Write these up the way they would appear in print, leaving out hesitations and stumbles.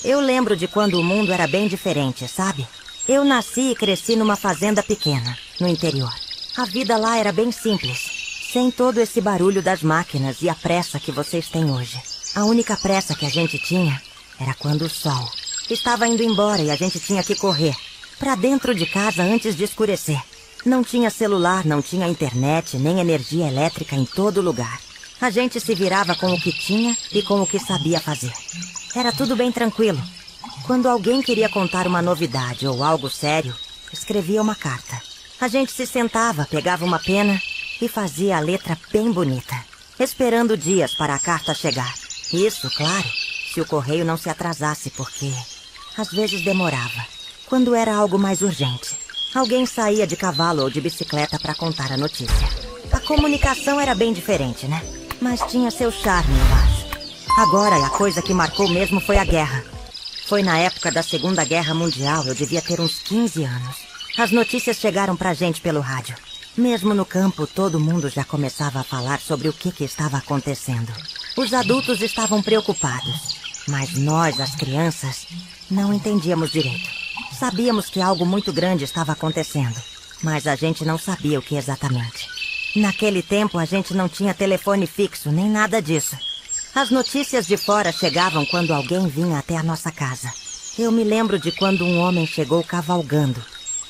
Eu lembro de quando o mundo era bem diferente, sabe? Eu nasci e cresci numa fazenda pequena, no interior. A vida lá era bem simples, sem todo esse barulho das máquinas e a pressa que vocês têm hoje. A única pressa que a gente tinha era quando o sol estava indo embora e a gente tinha que correr pra dentro de casa antes de escurecer. Não tinha celular, não tinha internet, nem energia elétrica em todo lugar. A gente se virava com o que tinha e com o que sabia fazer. Era tudo bem tranquilo. Quando alguém queria contar uma novidade ou algo sério, escrevia uma carta. A gente se sentava, pegava uma pena e fazia a letra bem bonita, esperando dias para a carta chegar. Isso, claro, se o correio não se atrasasse, porque às vezes demorava. Quando era algo mais urgente, alguém saía de cavalo ou de bicicleta para contar a notícia. A comunicação era bem diferente, né? Mas tinha seu charme, eu acho. Agora, a coisa que marcou mesmo foi a guerra. Foi na época da Segunda Guerra Mundial, eu devia ter uns 15 anos. As notícias chegaram pra gente pelo rádio. Mesmo no campo, todo mundo já começava a falar sobre o que estava acontecendo. Os adultos estavam preocupados, mas nós, as crianças, não entendíamos direito. Sabíamos que algo muito grande estava acontecendo, mas a gente não sabia o que exatamente. Naquele tempo, a gente não tinha telefone fixo, nem nada disso. As notícias de fora chegavam quando alguém vinha até a nossa casa. Eu me lembro de quando um homem chegou cavalgando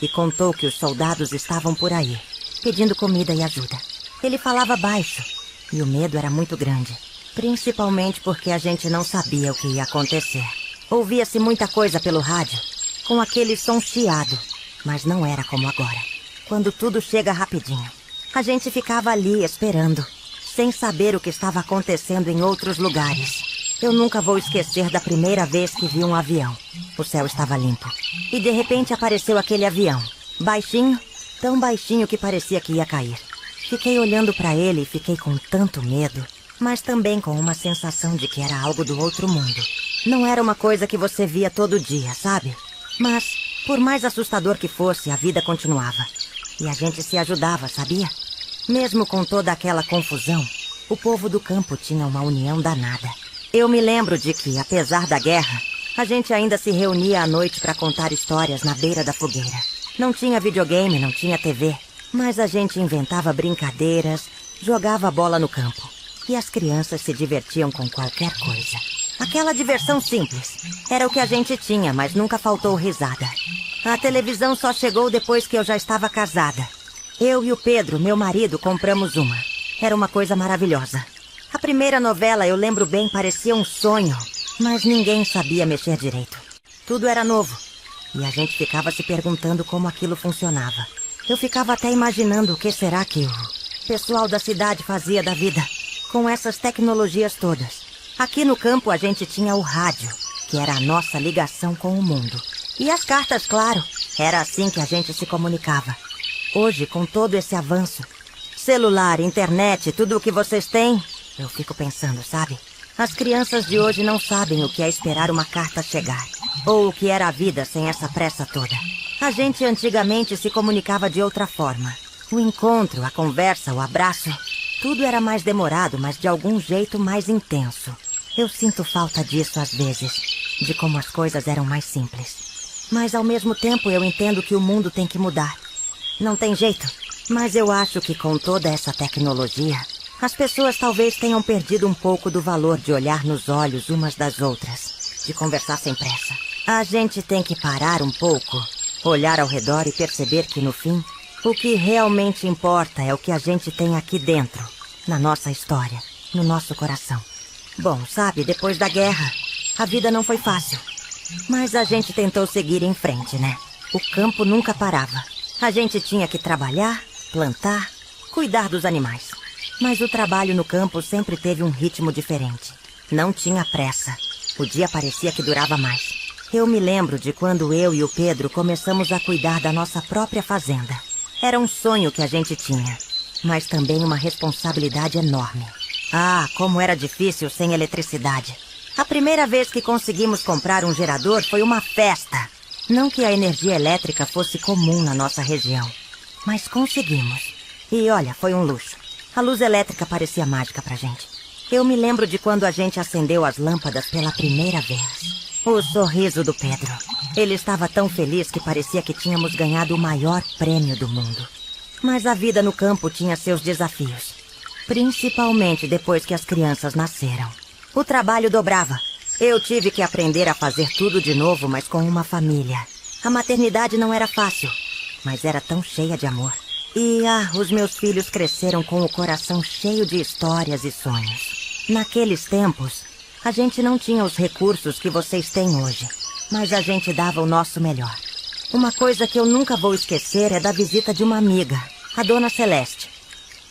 e contou que os soldados estavam por aí, pedindo comida e ajuda. Ele falava baixo e o medo era muito grande, principalmente porque a gente não sabia o que ia acontecer. Ouvia-se muita coisa pelo rádio, com aquele som chiado, mas não era como agora, quando tudo chega rapidinho. A gente ficava ali esperando, sem saber o que estava acontecendo em outros lugares. Eu nunca vou esquecer da primeira vez que vi um avião. O céu estava limpo. E de repente apareceu aquele avião. Baixinho, tão baixinho que parecia que ia cair. Fiquei olhando para ele e fiquei com tanto medo, mas também com uma sensação de que era algo do outro mundo. Não era uma coisa que você via todo dia, sabe? Mas, por mais assustador que fosse, a vida continuava. E a gente se ajudava, sabia? Mesmo com toda aquela confusão, o povo do campo tinha uma união danada. Eu me lembro de que, apesar da guerra, a gente ainda se reunia à noite para contar histórias na beira da fogueira. Não tinha videogame, não tinha TV, mas a gente inventava brincadeiras, jogava bola no campo. E as crianças se divertiam com qualquer coisa. Aquela diversão simples. Era o que a gente tinha, mas nunca faltou risada. A televisão só chegou depois que eu já estava casada. Eu e o Pedro, meu marido, compramos uma. Era uma coisa maravilhosa. A primeira novela, eu lembro bem, parecia um sonho, mas ninguém sabia mexer direito. Tudo era novo, e a gente ficava se perguntando como aquilo funcionava. Eu ficava até imaginando o que será que o pessoal da cidade fazia da vida, com essas tecnologias todas. Aqui no campo a gente tinha o rádio, que era a nossa ligação com o mundo. E as cartas, claro, era assim que a gente se comunicava. Hoje, com todo esse avanço, celular, internet, tudo o que vocês têm, eu fico pensando, sabe? As crianças de hoje não sabem o que é esperar uma carta chegar, ou o que era a vida sem essa pressa toda. A gente antigamente se comunicava de outra forma. O encontro, a conversa, o abraço, tudo era mais demorado, mas de algum jeito mais intenso. Eu sinto falta disso às vezes, de como as coisas eram mais simples. Mas ao mesmo tempo eu entendo que o mundo tem que mudar. Não tem jeito, mas eu acho que com toda essa tecnologia, as pessoas talvez tenham perdido um pouco do valor de olhar nos olhos umas das outras, de conversar sem pressa. A gente tem que parar um pouco, olhar ao redor e perceber que no fim, o que realmente importa é o que a gente tem aqui dentro, na nossa história, no nosso coração. Bom, sabe, depois da guerra, a vida não foi fácil, mas a gente tentou seguir em frente, né? O campo nunca parava. A gente tinha que trabalhar, plantar, cuidar dos animais. Mas o trabalho no campo sempre teve um ritmo diferente. Não tinha pressa. O dia parecia que durava mais. Eu me lembro de quando eu e o Pedro começamos a cuidar da nossa própria fazenda. Era um sonho que a gente tinha, mas também uma responsabilidade enorme. Ah, como era difícil sem eletricidade. A primeira vez que conseguimos comprar um gerador foi uma festa. Não que a energia elétrica fosse comum na nossa região, mas conseguimos. E olha, foi um luxo. A luz elétrica parecia mágica pra gente. Eu me lembro de quando a gente acendeu as lâmpadas pela primeira vez. O sorriso do Pedro. Ele estava tão feliz que parecia que tínhamos ganhado o maior prêmio do mundo. Mas a vida no campo tinha seus desafios. Principalmente depois que as crianças nasceram. O trabalho dobrava. Eu tive que aprender a fazer tudo de novo, mas com uma família. A maternidade não era fácil, mas era tão cheia de amor. E, os meus filhos cresceram com o coração cheio de histórias e sonhos. Naqueles tempos, a gente não tinha os recursos que vocês têm hoje, mas a gente dava o nosso melhor. Uma coisa que eu nunca vou esquecer é da visita de uma amiga, a Dona Celeste.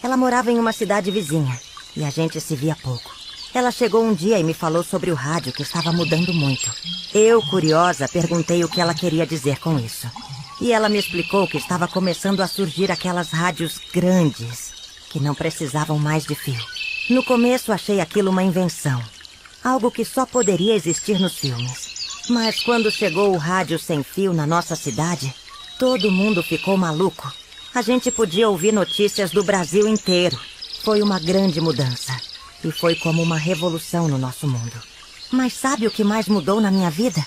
Ela morava em uma cidade vizinha, e a gente se via pouco. Ela chegou um dia e me falou sobre o rádio, que estava mudando muito. Eu, curiosa, perguntei o que ela queria dizer com isso. E ela me explicou que estava começando a surgir aquelas rádios grandes, que não precisavam mais de fio. No começo achei aquilo uma invenção, algo que só poderia existir nos filmes. Mas quando chegou o rádio sem fio na nossa cidade, todo mundo ficou maluco. A gente podia ouvir notícias do Brasil inteiro. Foi uma grande mudança. E foi como uma revolução no nosso mundo. Mas sabe o que mais mudou na minha vida?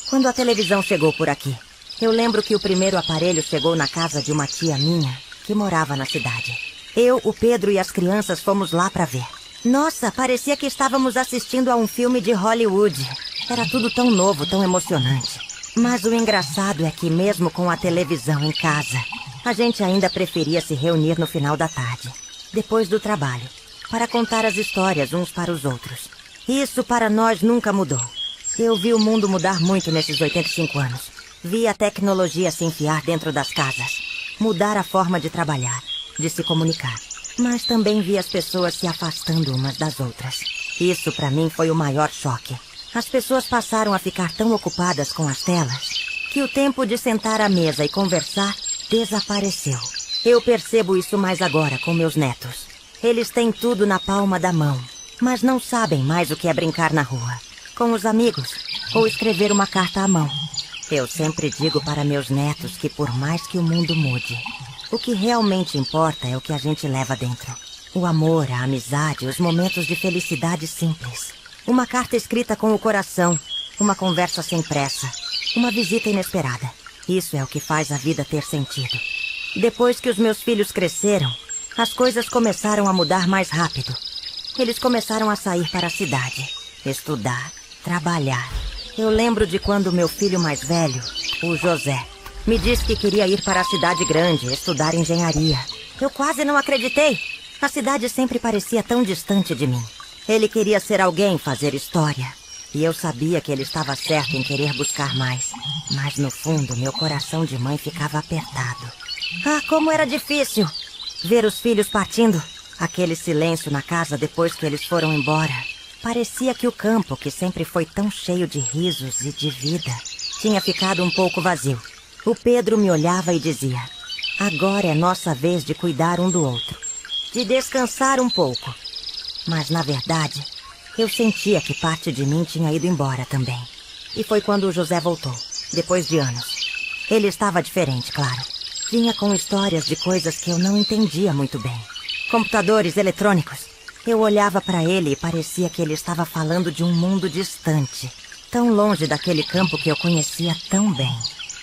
Quando a televisão chegou por aqui. Eu lembro que o primeiro aparelho chegou na casa de uma tia minha, que morava na cidade. Eu, o Pedro e as crianças fomos lá para ver. Nossa, parecia que estávamos assistindo a um filme de Hollywood. Era tudo tão novo, tão emocionante. Mas o engraçado é que mesmo com a televisão em casa, a gente ainda preferia se reunir no final da tarde, depois do trabalho, para contar as histórias uns para os outros. Isso para nós nunca mudou. Eu vi o mundo mudar muito nesses 85 anos. Vi a tecnologia se enfiar dentro das casas, mudar a forma de trabalhar, de se comunicar. Mas também vi as pessoas se afastando umas das outras. Isso para mim foi o maior choque. As pessoas passaram a ficar tão ocupadas com as telas que o tempo de sentar à mesa e conversar desapareceu. Eu percebo isso mais agora com meus netos. Eles têm tudo na palma da mão, mas não sabem mais o que é brincar na rua, com os amigos, ou escrever uma carta à mão. Eu sempre digo para meus netos que por mais que o mundo mude, o que realmente importa é o que a gente leva dentro. O amor, a amizade, os momentos de felicidade simples. Uma carta escrita com o coração, uma conversa sem pressa, uma visita inesperada. Isso é o que faz a vida ter sentido. Depois que os meus filhos cresceram, as coisas começaram a mudar mais rápido. Eles começaram a sair para a cidade, estudar, trabalhar. Eu lembro de quando meu filho mais velho, o José, me disse que queria ir para a cidade grande, estudar engenharia. Eu quase não acreditei. A cidade sempre parecia tão distante de mim. Ele queria ser alguém, fazer história. E eu sabia que ele estava certo em querer buscar mais. Mas no fundo, meu coração de mãe ficava apertado. Como era difícil ver os filhos partindo. Aquele silêncio na casa depois que eles foram embora. Parecia que o campo, que sempre foi tão cheio de risos e de vida, tinha ficado um pouco vazio. O Pedro me olhava e dizia: agora é nossa vez de cuidar um do outro, de descansar um pouco. Mas, na verdade, eu sentia que parte de mim tinha ido embora também. E foi quando o José voltou, depois de anos. Ele estava diferente, claro. Vinha com histórias de coisas que eu não entendia muito bem. Computadores eletrônicos. Eu olhava para ele e parecia que ele estava falando de um mundo distante, tão longe daquele campo que eu conhecia tão bem.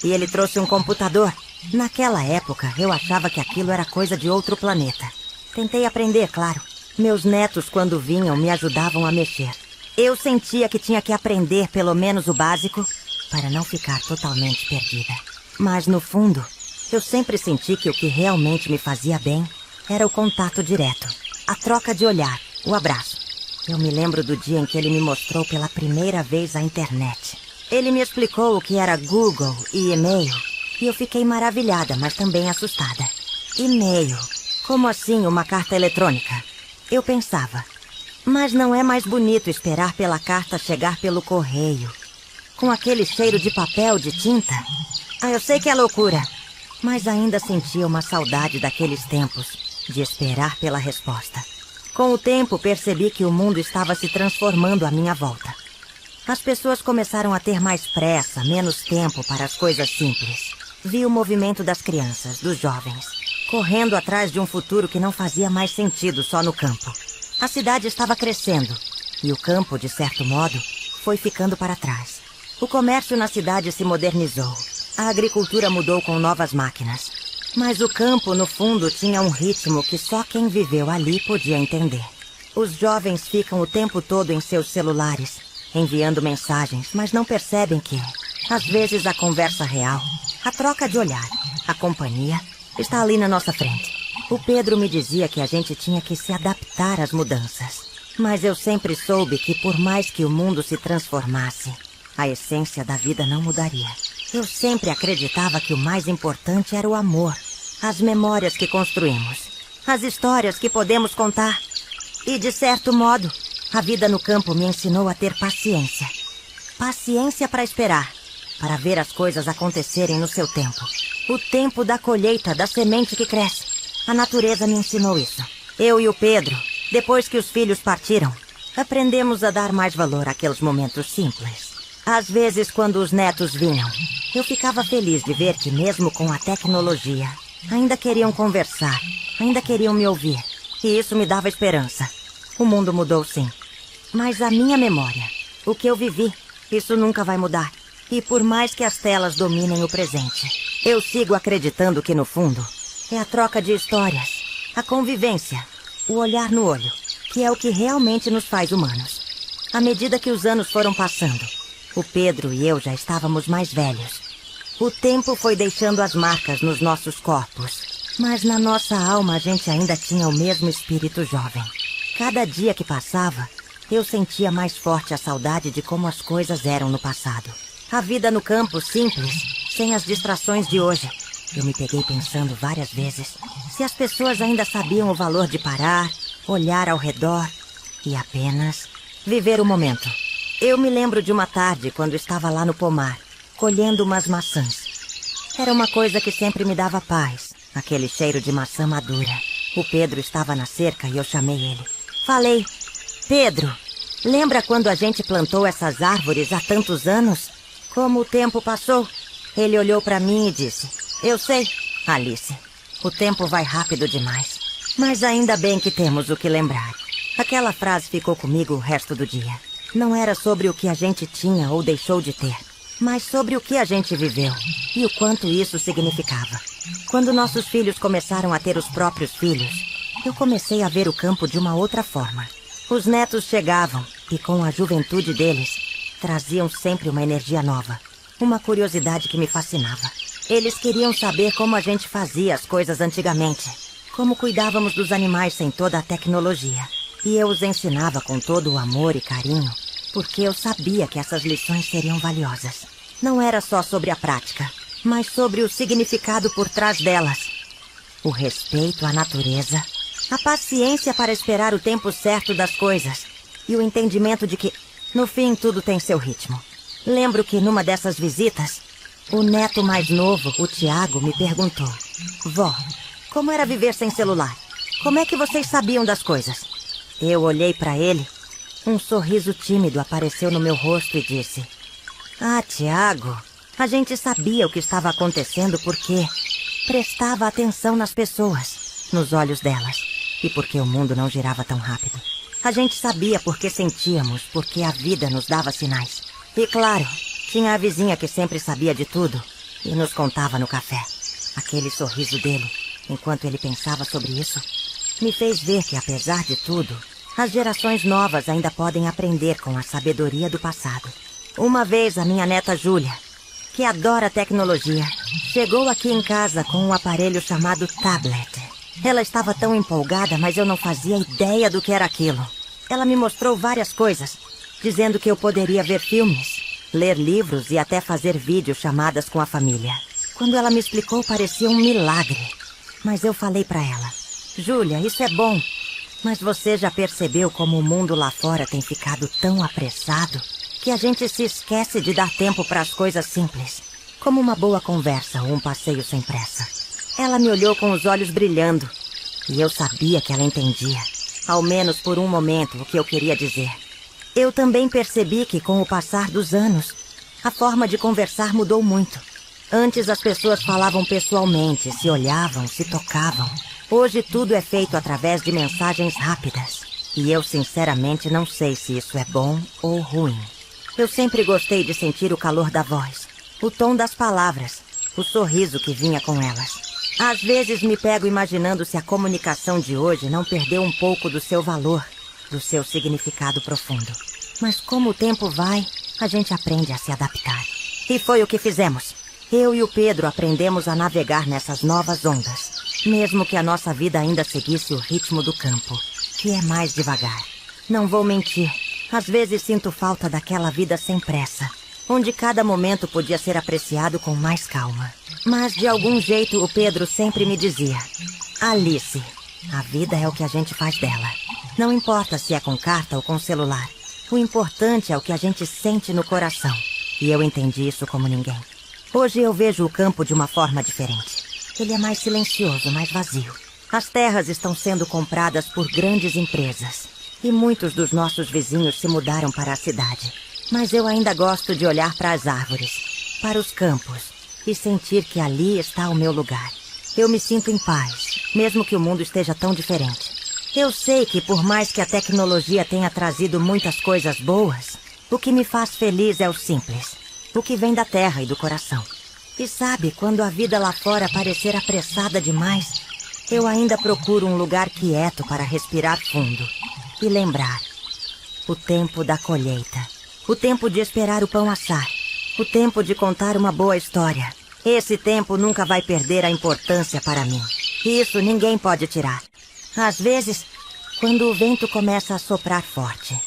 E ele trouxe um computador. Naquela época, eu achava que aquilo era coisa de outro planeta. Tentei aprender, claro. Meus netos, quando vinham, me ajudavam a mexer. Eu sentia que tinha que aprender pelo menos o básico para não ficar totalmente perdida. Mas, no fundo, eu sempre senti que o que realmente me fazia bem era o contato direto, a troca de olhar, o abraço. Eu me lembro do dia em que ele me mostrou pela primeira vez a internet. Ele me explicou o que era Google e e-mail, e eu fiquei maravilhada, mas também assustada. E-mail? Como assim uma carta eletrônica? Eu pensava, mas não é mais bonito esperar pela carta chegar pelo correio, com aquele cheiro de papel, de tinta? Eu sei que é loucura, mas ainda sentia uma saudade daqueles tempos, de esperar pela resposta. Com o tempo, percebi que o mundo estava se transformando à minha volta. As pessoas começaram a ter mais pressa, menos tempo para as coisas simples. Vi o movimento das crianças, dos jovens, correndo atrás de um futuro que não fazia mais sentido só no campo. A cidade estava crescendo, e o campo, de certo modo, foi ficando para trás. O comércio na cidade se modernizou. A agricultura mudou com novas máquinas. Mas o campo, no fundo, tinha um ritmo que só quem viveu ali podia entender. Os jovens ficam o tempo todo em seus celulares, enviando mensagens, mas não percebem que, às vezes, a conversa real, a troca de olhar, a companhia, está ali na nossa frente. O Pedro me dizia que a gente tinha que se adaptar às mudanças. Mas eu sempre soube que, por mais que o mundo se transformasse, a essência da vida não mudaria. Eu sempre acreditava que o mais importante era o amor, as memórias que construímos, as histórias que podemos contar. E, de certo modo, a vida no campo me ensinou a ter paciência. Paciência para esperar, para ver as coisas acontecerem no seu tempo. O tempo da colheita, da semente que cresce. A natureza me ensinou isso. Eu e o Pedro, depois que os filhos partiram, aprendemos a dar mais valor àqueles momentos simples. Às vezes, quando os netos vinham, eu ficava feliz de ver que, mesmo com a tecnologia, ainda queriam conversar, ainda queriam me ouvir. E isso me dava esperança. O mundo mudou, sim. Mas a minha memória, o que eu vivi, isso nunca vai mudar. E por mais que as telas dominem o presente, eu sigo acreditando que, no fundo, é a troca de histórias, a convivência, o olhar no olho, que é o que realmente nos faz humanos. À medida que os anos foram passando, o Pedro e eu já estávamos mais velhos. O tempo foi deixando as marcas nos nossos corpos. Mas na nossa alma a gente ainda tinha o mesmo espírito jovem. Cada dia que passava, eu sentia mais forte a saudade de como as coisas eram no passado. A vida no campo simples, sem as distrações de hoje. Eu me peguei pensando várias vezes se as pessoas ainda sabiam o valor de parar, olhar ao redor e apenas viver o momento. Eu me lembro de uma tarde quando estava lá no pomar, colhendo umas maçãs. Era uma coisa que sempre me dava paz. Aquele cheiro de maçã madura. O Pedro estava na cerca e eu chamei ele. Falei, Pedro, lembra quando a gente plantou essas árvores há tantos anos? Como o tempo passou? Ele olhou para mim e disse, eu sei, Alice, o tempo vai rápido demais. Mas ainda bem que temos o que lembrar. Aquela frase ficou comigo o resto do dia. Não era sobre o que a gente tinha ou deixou de ter, mas sobre o que a gente viveu e o quanto isso significava. Quando nossos filhos começaram a ter os próprios filhos, eu comecei a ver o campo de uma outra forma. Os netos chegavam e, com a juventude deles, traziam sempre uma energia nova, uma curiosidade que me fascinava. Eles queriam saber como a gente fazia as coisas antigamente, como cuidávamos dos animais sem toda a tecnologia. E eu os ensinava com todo o amor e carinho, porque eu sabia que essas lições seriam valiosas. Não era só sobre a prática, mas sobre o significado por trás delas. O respeito à natureza, a paciência para esperar o tempo certo das coisas e o entendimento de que, no fim, tudo tem seu ritmo. Lembro que numa dessas visitas, o neto mais novo, o Tiago, me perguntou, Vó, como era viver sem celular? Como é que vocês sabiam das coisas? Eu olhei para ele, um sorriso tímido apareceu no meu rosto e disse, Tiago, a gente sabia o que estava acontecendo porque prestava atenção nas pessoas, nos olhos delas, e porque o mundo não girava tão rápido. A gente sabia porque sentíamos, porque a vida nos dava sinais. E claro, tinha a vizinha que sempre sabia de tudo e nos contava no café. Aquele sorriso dele, enquanto ele pensava sobre isso, me fez ver que, apesar de tudo, as gerações novas ainda podem aprender com a sabedoria do passado. Uma vez a minha neta Júlia, que adora tecnologia, chegou aqui em casa com um aparelho chamado tablet. Ela estava tão empolgada, mas eu não fazia ideia do que era aquilo. Ela me mostrou várias coisas, dizendo que eu poderia ver filmes, ler livros e até fazer videochamadas com a família. Quando ela me explicou, parecia um milagre. Mas eu falei para ela, Júlia, isso é bom, mas você já percebeu como o mundo lá fora tem ficado tão apressado que a gente se esquece de dar tempo para as coisas simples, como uma boa conversa ou um passeio sem pressa. Ela me olhou com os olhos brilhando e eu sabia que ela entendia, ao menos por um momento, o que eu queria dizer. Eu também percebi que, com o passar dos anos, a forma de conversar mudou muito. Antes as pessoas falavam pessoalmente, se olhavam, se tocavam. Hoje tudo é feito através de mensagens rápidas. E eu sinceramente não sei se isso é bom ou ruim. Eu sempre gostei de sentir o calor da voz, o tom das palavras, o sorriso que vinha com elas. Às vezes me pego imaginando se a comunicação de hoje não perdeu um pouco do seu valor, do seu significado profundo. Mas como o tempo vai, a gente aprende a se adaptar. E foi o que fizemos. Eu e o Pedro aprendemos a navegar nessas novas ondas, mesmo que a nossa vida ainda seguisse o ritmo do campo, que é mais devagar. Não vou mentir, às vezes sinto falta daquela vida sem pressa, onde cada momento podia ser apreciado com mais calma. Mas de algum jeito o Pedro sempre me dizia: Alice, a vida é o que a gente faz dela. Não importa se é com carta ou com celular. O importante é o que a gente sente no coração. E eu entendi isso como ninguém. Hoje eu vejo o campo de uma forma diferente. Ele é mais silencioso, mais vazio. As terras estão sendo compradas por grandes empresas. E muitos dos nossos vizinhos se mudaram para a cidade. Mas eu ainda gosto de olhar para as árvores, para os campos, e sentir que ali está o meu lugar. Eu me sinto em paz, mesmo que o mundo esteja tão diferente. Eu sei que por mais que a tecnologia tenha trazido muitas coisas boas, o que me faz feliz é o simples, o que vem da terra e do coração. E sabe, quando a vida lá fora parecer apressada demais, eu ainda procuro um lugar quieto para respirar fundo e lembrar. O tempo da colheita, o tempo de esperar o pão assar, o tempo de contar uma boa história. Esse tempo nunca vai perder a importância para mim. E isso ninguém pode tirar. Às vezes, quando o vento começa a soprar forte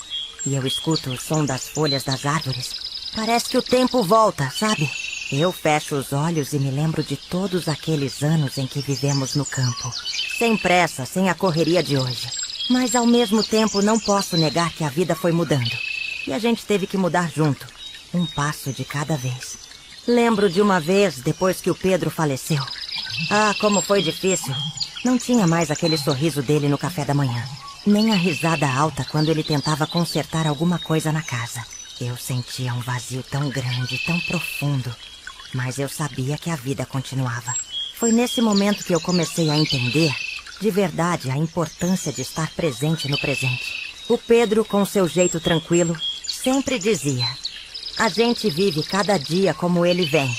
e eu escuto o som das folhas das árvores, parece que o tempo volta, sabe? Eu fecho os olhos e me lembro de todos aqueles anos em que vivemos no campo. Sem pressa, sem a correria de hoje. Mas ao mesmo tempo não posso negar que a vida foi mudando. E a gente teve que mudar junto, um passo de cada vez. Lembro de uma vez, depois que o Pedro faleceu. Ah, como foi difícil. Não tinha mais aquele sorriso dele no café da manhã, nem a risada alta quando ele tentava consertar alguma coisa na casa. Eu sentia um vazio tão grande, tão profundo, mas eu sabia que a vida continuava. Foi nesse momento que eu comecei a entender, de verdade, a importância de estar presente no presente. O Pedro, com seu jeito tranquilo, sempre dizia: a gente vive cada dia como ele vem.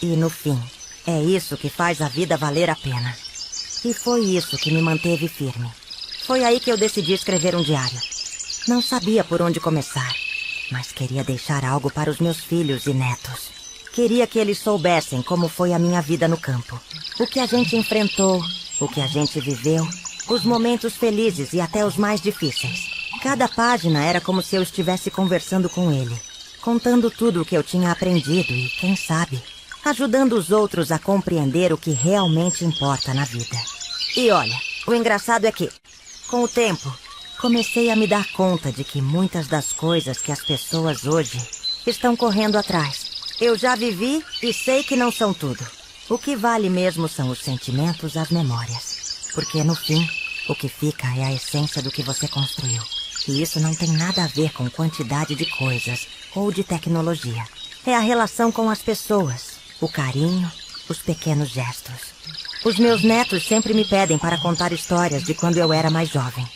E no fim, é isso que faz a vida valer a pena. E foi isso que me manteve firme. Foi aí que eu decidi escrever um diário. Não sabia por onde começar, mas queria deixar algo para os meus filhos e netos. Queria que eles soubessem como foi a minha vida no campo. O que a gente enfrentou, o que a gente viveu, os momentos felizes e até os mais difíceis. Cada página era como se eu estivesse conversando com ele, contando tudo o que eu tinha aprendido e, quem sabe, ajudando os outros a compreender o que realmente importa na vida. E olha, o engraçado é que, com o tempo, comecei a me dar conta de que muitas das coisas que as pessoas hoje estão correndo atrás, eu já vivi e sei que não são tudo. O que vale mesmo são os sentimentos, as memórias. Porque, no fim, o que fica é a essência do que você construiu. E isso não tem nada a ver com quantidade de coisas ou de tecnologia. É a relação com as pessoas, o carinho, os pequenos gestos. Os meus netos sempre me pedem para contar histórias de quando eu era mais jovem.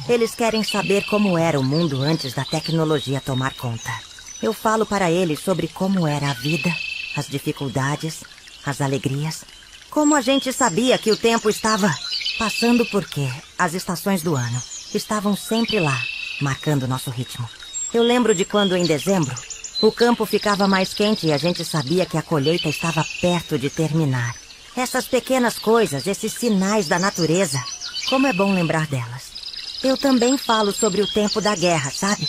Eles querem saber como era o mundo antes da tecnologia tomar conta. Eu falo para eles sobre como era a vida, as dificuldades, as alegrias. Como a gente sabia que o tempo estava passando porque as estações do ano estavam sempre lá, marcando nosso ritmo. Eu lembro de quando, em dezembro, o campo ficava mais quente e a gente sabia que a colheita estava perto de terminar. Essas pequenas coisas, esses sinais da natureza, como é bom lembrar delas. Eu também falo sobre o tempo da guerra, sabe?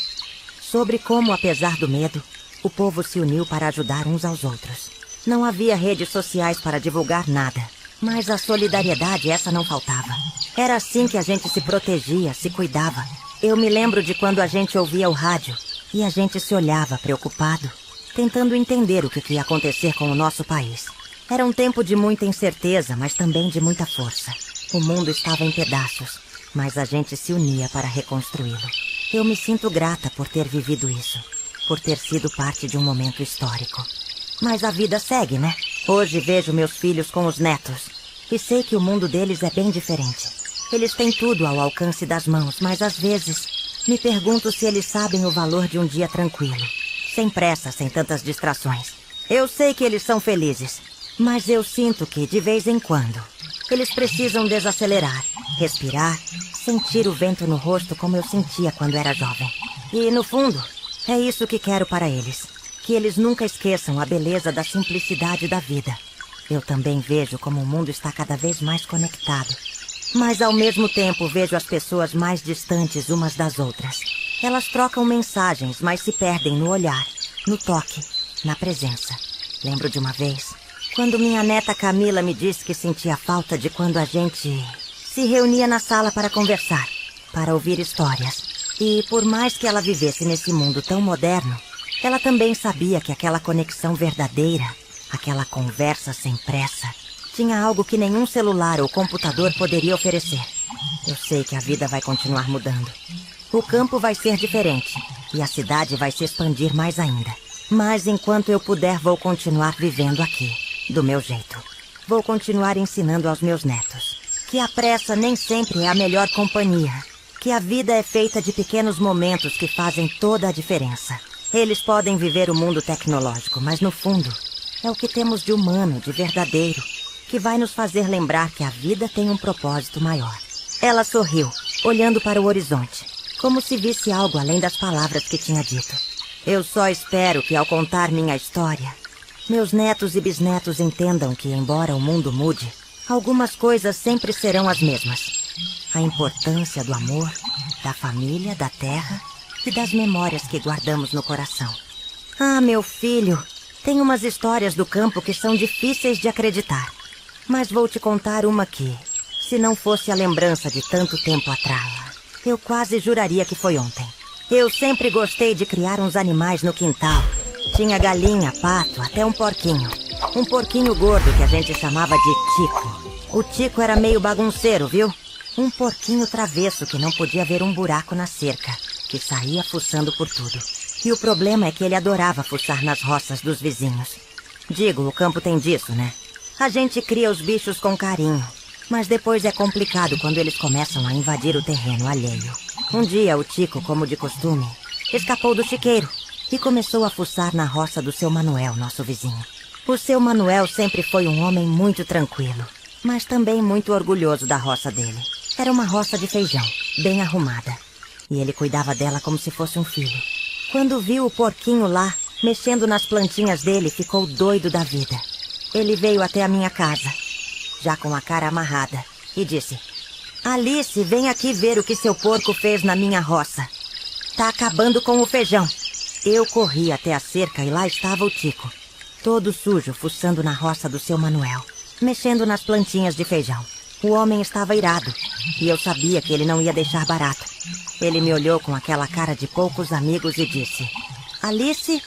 Sobre como, apesar do medo, o povo se uniu para ajudar uns aos outros. Não havia redes sociais para divulgar nada, mas a solidariedade, essa não faltava. Era assim que a gente se protegia, se cuidava. Eu me lembro de quando a gente ouvia o rádio e a gente se olhava preocupado, tentando entender o que ia acontecer com o nosso país. Era um tempo de muita incerteza, mas também de muita força. O mundo estava em pedaços, mas a gente se unia para reconstruí-lo. Eu me sinto grata por ter vivido isso, por ter sido parte de um momento histórico. Mas a vida segue, né? Hoje vejo meus filhos com os netos e sei que o mundo deles é bem diferente. Eles têm tudo ao alcance das mãos, mas às vezes me pergunto se eles sabem o valor de um dia tranquilo, sem pressa, sem tantas distrações. Eu sei que eles são felizes, mas eu sinto que, de vez em quando, eles precisam desacelerar, respirar, sentir o vento no rosto como eu sentia quando era jovem. E, no fundo, é isso que quero para eles. Que eles nunca esqueçam a beleza da simplicidade da vida. Eu também vejo como o mundo está cada vez mais conectado. Mas, ao mesmo tempo, vejo as pessoas mais distantes umas das outras. Elas trocam mensagens, mas se perdem no olhar, no toque, na presença. Lembro de uma vez, quando minha neta Camila me disse que sentia falta de quando a gente se reunia na sala para conversar, para ouvir histórias. E, por mais que ela vivesse nesse mundo tão moderno, ela também sabia que aquela conexão verdadeira, aquela conversa sem pressa, tinha algo que nenhum celular ou computador poderia oferecer. Eu sei que a vida vai continuar mudando. O campo vai ser diferente e a cidade vai se expandir mais ainda. Mas enquanto eu puder, vou continuar vivendo aqui, do meu jeito. Vou continuar ensinando aos meus netos que a pressa nem sempre é a melhor companhia, que a vida é feita de pequenos momentos que fazem toda a diferença. Eles podem viver o mundo tecnológico, mas no fundo é o que temos de humano, de verdadeiro, que vai nos fazer lembrar que a vida tem um propósito maior. Ela sorriu, olhando para o horizonte, como se visse algo além das palavras que tinha dito. Eu só espero que, ao contar minha história, meus netos e bisnetos entendam que, embora o mundo mude, algumas coisas sempre serão as mesmas. A importância do amor, da família, da terra e das memórias que guardamos no coração. Ah, meu filho, tem umas histórias do campo que são difíceis de acreditar. Mas vou te contar uma que, se não fosse a lembrança de tanto tempo atrás, eu quase juraria que foi ontem. Eu sempre gostei de criar uns animais no quintal. Tinha galinha, pato, até um porquinho. Um porquinho gordo que a gente chamava de Tico. O Tico era meio bagunceiro, viu? Um porquinho travesso que não podia ver um buraco na cerca, que saía fuçando por tudo. E o problema é que ele adorava fuçar nas roças dos vizinhos. Digo, o campo tem disso, né? A gente cria os bichos com carinho, mas depois é complicado quando eles começam a invadir o terreno alheio. Um dia o Tico, como de costume, escapou do chiqueiro e começou a fuçar na roça do seu Manuel, nosso vizinho. O seu Manuel sempre foi um homem muito tranquilo, mas também muito orgulhoso da roça dele. Era uma roça de feijão, bem arrumada, e ele cuidava dela como se fosse um filho. Quando viu o porquinho lá, mexendo nas plantinhas dele, ficou doido da vida. Ele veio até a minha casa, já com a cara amarrada, e disse: Alice, vem aqui ver o que seu porco fez na minha roça. Tá acabando com o feijão. Eu corri até a cerca e lá estava o Tico, todo sujo, fuçando na roça do seu Manuel, mexendo nas plantinhas de feijão. O homem estava irado, e eu sabia que ele não ia deixar barato. Ele me olhou com aquela cara de poucos amigos e disse: Alice,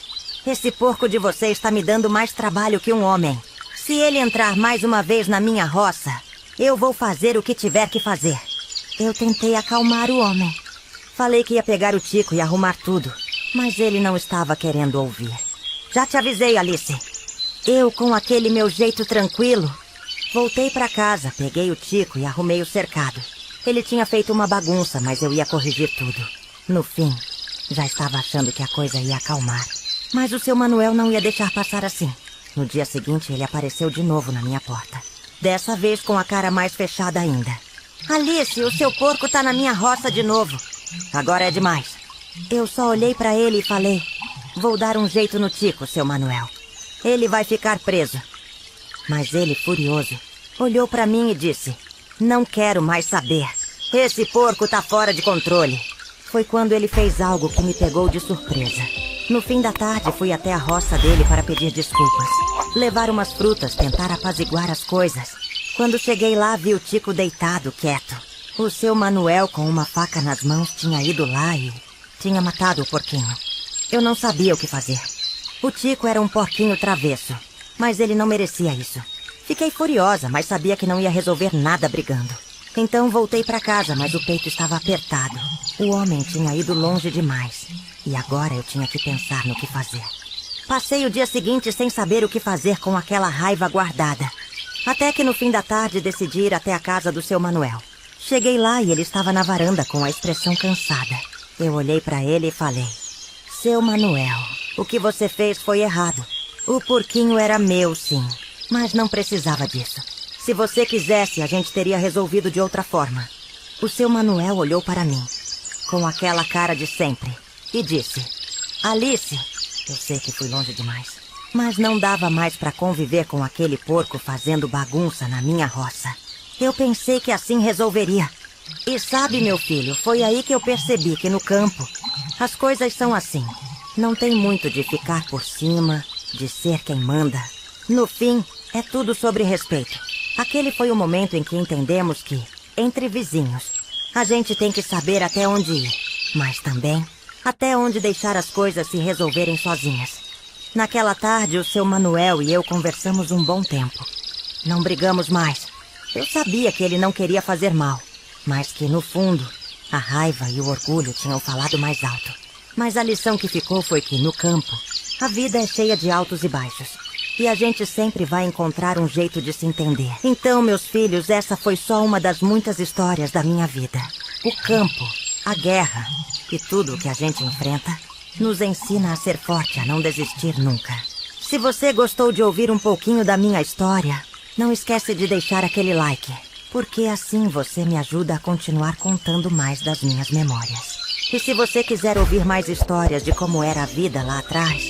esse porco de você está me dando mais trabalho que um homem. Se ele entrar mais uma vez na minha roça, eu vou fazer o que tiver que fazer. Eu tentei acalmar o homem. Falei que ia pegar o Tico e arrumar tudo, mas ele não estava querendo ouvir. Já te avisei, Alice. Eu, com aquele meu jeito tranquilo, voltei para casa, peguei o Tico e arrumei o cercado. Ele tinha feito uma bagunça, mas eu ia corrigir tudo. No fim, já estava achando que a coisa ia acalmar. Mas o seu Manuel não ia deixar passar assim. No dia seguinte, ele apareceu de novo na minha porta. Dessa vez com a cara mais fechada ainda. Alice, o seu porco tá na minha roça de novo. Agora é demais. Eu só olhei para ele e falei: vou dar um jeito no Tico, seu Manuel. Ele vai ficar preso. Mas ele, furioso, olhou para mim e disse: não quero mais saber. Esse porco tá fora de controle. Foi quando ele fez algo que me pegou de surpresa. No fim da tarde, fui até a roça dele para pedir desculpas. Levar umas frutas, tentar apaziguar as coisas. Quando cheguei lá, vi o Tico deitado, quieto. O seu Manuel, com uma faca nas mãos, tinha ido lá e tinha matado o porquinho. Eu não sabia o que fazer. O Tico era um porquinho travesso, mas ele não merecia isso. Fiquei furiosa, mas sabia que não ia resolver nada brigando. Então voltei para casa, mas o peito estava apertado. O homem tinha ido longe demais. E agora eu tinha que pensar no que fazer. Passei o dia seguinte sem saber o que fazer com aquela raiva guardada. Até que no fim da tarde decidi ir até a casa do seu Manuel. Cheguei lá e ele estava na varanda com a expressão cansada. Eu olhei para ele e falei: seu Manuel, O que você fez foi errado. O porquinho era meu, sim. Mas não precisava disso. Se você quisesse, a gente teria resolvido de outra forma. O seu Manuel olhou para mim, com aquela cara de sempre, e disse: Alice, eu sei que fui longe demais, mas não dava mais para conviver com aquele porco fazendo bagunça na minha roça. Eu pensei que assim resolveria. E sabe, meu filho, foi aí que eu percebi que no campo as coisas são assim. Não tem muito de ficar por cima, de ser quem manda. No fim, é tudo sobre respeito. Aquele foi o momento em que entendemos que, entre vizinhos, a gente tem que saber até onde ir, mas também até onde deixar as coisas se resolverem sozinhas. Naquela tarde, o seu Manuel e eu conversamos um bom tempo. Não brigamos mais. Eu sabia que ele não queria fazer mal, mas que, no fundo, a raiva e o orgulho tinham falado mais alto. Mas a lição que ficou foi que, no campo, a vida é cheia de altos e baixos. E a gente sempre vai encontrar um jeito de se entender. Então, meus filhos, essa foi só uma das muitas histórias da minha vida. O campo, a guerra e tudo o que a gente enfrenta nos ensina a ser forte, a não desistir nunca. Se você gostou de ouvir um pouquinho da minha história, não esquece de deixar aquele like, porque assim você me ajuda a continuar contando mais das minhas memórias. E se você quiser ouvir mais histórias de como era a vida lá atrás,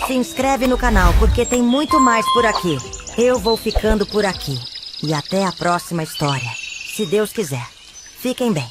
se inscreve no canal, porque tem muito mais por aqui. Eu vou ficando por aqui. E até a próxima história, se Deus quiser. Fiquem bem.